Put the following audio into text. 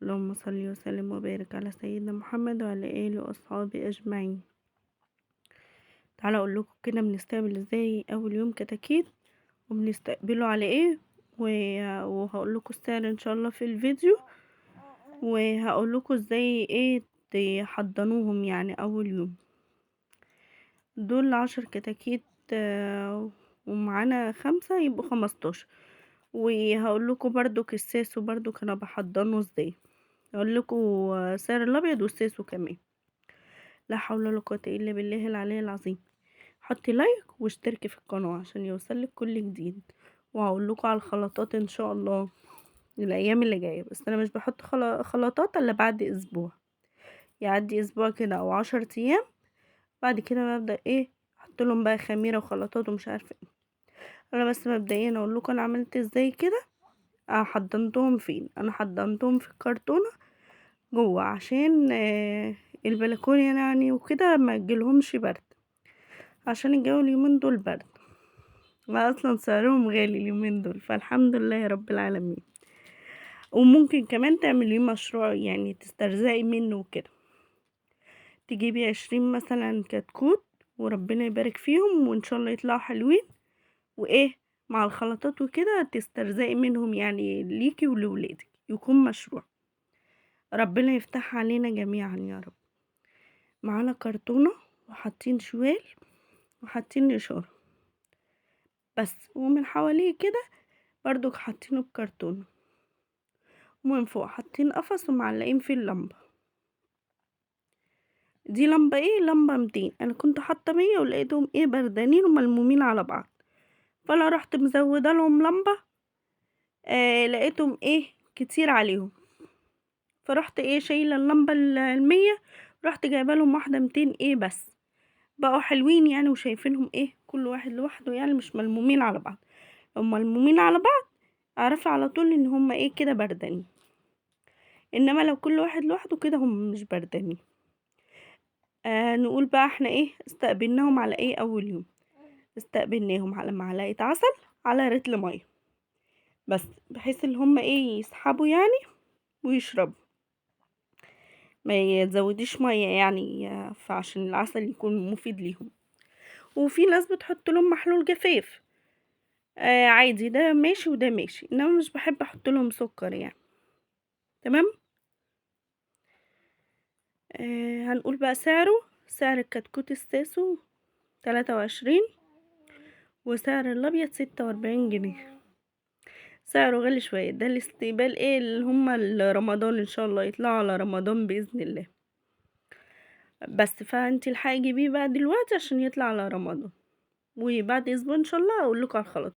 اللهم صل وسلم وبارك على سيدنا محمد وعلى آله وأصحابه أجمعين. تعالوا أقول لكم كده بنستقبل ازاي أول يوم كتاكيت وبنستقبله على ايه، وهقول لكم السعر ان شاء الله في الفيديو، وهقول لكم ازاي ايه تحضنوهم يعني أول يوم. دول 10 كتاكيت ومعانا 5 يبقوا 15. وهقول لكم برضو الساسو برضو كنا بحضنه ازاي، اقول لكم سعر الابيض والساسو كمان. لا حول ولا قوه الا بالله العلي العظيم. حطي لايك واشتركي في القناه عشان يوصلك كل جديد، وهقول لكم على الخلطات ان شاء الله الايام اللي جايه. بس انا مش بحط خلطات الا بعد اسبوع، يعدي اسبوع كده او 10 ايام، بعد كده ببدا ايه احط لهم بقى خميره وخلطات ومش عارفه ايه. انا بس مبدئيا اقول لكم انا عملت ازاي كده. حضنتهم فين؟ انا حضنتهم في الكرتونه جوه عشان البلكونه يعني وكده ما تجيلهمش برد، عشان الجو اليومين دول برد، ما اصلا سعرهم غالي اليومين دول، فالحمد لله يا رب العالمين. وممكن كمان تعملي مشروع يعني تسترزقي منه وكده، تجيبي 20 مثلا كتكوت وربنا يبارك فيهم وان شاء الله يطلعوا حلوين، وايه مع الخلطات وكده تسترزقي منهم يعني ليكي ولولادك، يكون مشروع ربنا يفتح علينا جميعا يا رب. معانا كرتونة وحاطين شوال وحاطين نشارة بس، ومن حواليه كده برضو حاطينه بكرتونة، ومن فوق حاطين قفص ومعلقين فيه اللمبة. دي لمبة ايه؟ لمبة 200. انا كنت حاطة 100 ولقيتهم ايه بردانين وملمومين على بعض، فانا رحت مزودة لهم لمبة. لقيتهم ايه كتير عليهم، فرحت ايه شايلة اللمبة 100، رحت جايبة لهم واحدة 200 ايه بس، بقوا حلوين يعني وشايفينهم ايه كل واحد لوحده يعني مش ملمومين على بعض. لو ملمومين على بعض اعرف على طول ان هما ايه كده بردانين، انما لو كل واحد لوحده كده هم مش بردانين. نقول بقى احنا ايه استقبلناهم على ايه اول يوم. استقبلناهم على معلقة عسل على رتل مية بس، بحيث ان هما ايه يسحبوا يعني ويشربوا، ما يزوديش مية يعني فعشان العسل يكون مفيد ليهم. وفي ناس بتحط لهم محلول جفاف، عادي ده ماشي وده ماشي، انما مش بحب احط لهم سكر يعني. تمام. هنقول بقى سعره. سعر الكتكوت الساسو 23، وسعر الابيض 46 جنيه. سعره غالي شوية، ده الاستقبال ايه اللي هما رمضان ان شاء الله يطلعوا على رمضان بإذن الله. بس فانتي الحقي جيبيه بقى دلوقتي عشان يطلع على رمضان، وبعد اسبوع ان شاء الله اقول لكم على الخلطة.